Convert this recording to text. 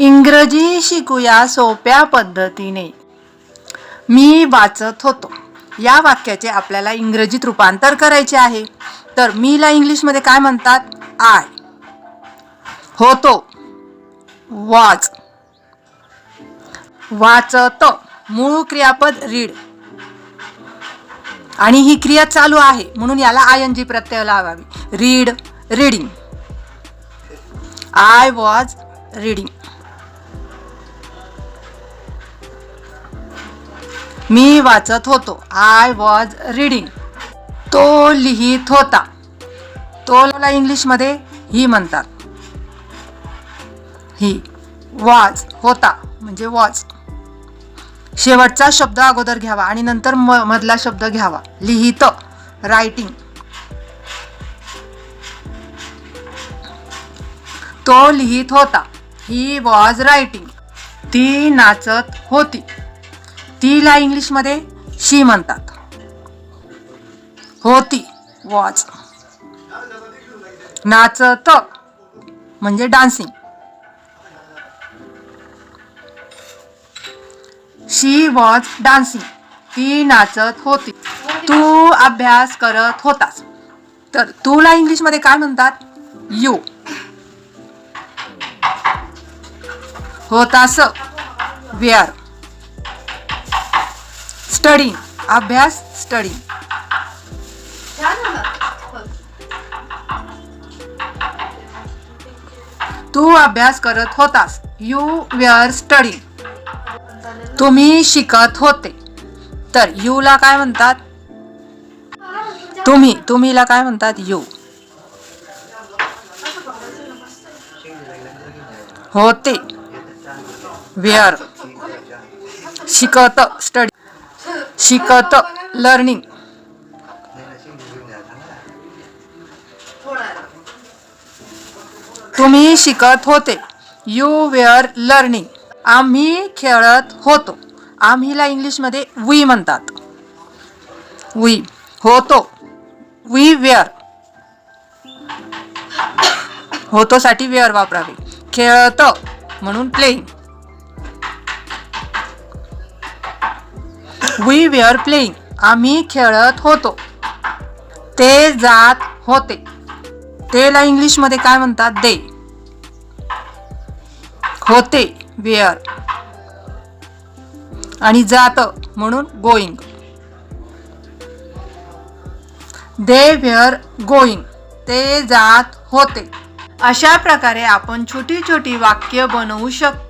इंग्रजी शिकूया सोप्या पद्धतीने. मी वाचत होतो या वाक्याचे आपल्याला इंग्रजीत रूपांतर करायचे आहे. तर मीला इंग्लिशमध्ये काय म्हणतात? आय. होतो वॉज. वाचत मूळ क्रियापद रीड आणि ही क्रिया चालू आहे म्हणून याला आयएनजी प्रत्यय लावावी. Read reading. I was reading. मी वाचत होतो. I was reading. तो लिहित होता. तोला इंग्लिशमध्ये ही म्हणतात. ही. वॉज होता म्हणजे वॉज. शेवटचा शब्द अगोदर घ्यावा आणि नंतर मधला शब्द घ्यावा. लिहित रायटिंग. तो लिहित होता. He was writing. ती नाचत होती. तीला इंग्लिशमध्ये शी म्हणतात. होती वॉज. नाचत म्हणजे डान्सिंग. She was dancing. ती नाचत होती. तू अभ्यास करत होतास. तर तुला इंग्लिशमध्ये काय म्हणतात? यू. होतास वेअर. स्टडी अभ्यास स्टडी. तू अभ्यास करत होतास. You were study. तुम्ही शिकत होते. तर यूला काय म्हणतात? तुम्हीला काय म्हणतात? यू. होते वेअर. शिकत स्टडी. शिकत लर्निंग. तुम्ही शिकत होते. You were learning. आम्ही खेळत होतो. आम्हीला इंग्लिशमध्ये वी म्हणतात. वी. होतो वी वेअर. होतो साठी वेअर वापरावे. खेळत म्हणून प्लेइंग. We were playing. आम्ही खेळत होतो. ते जात होते. तेला इंग्लिशमध्ये काय म्हणतात? दे. होते वेअर आणि जात म्हणून गोईंग. They were going. ते जात होते. अशा प्रकारे आपण छोटी छोटी वाक्य बनवू शकतो.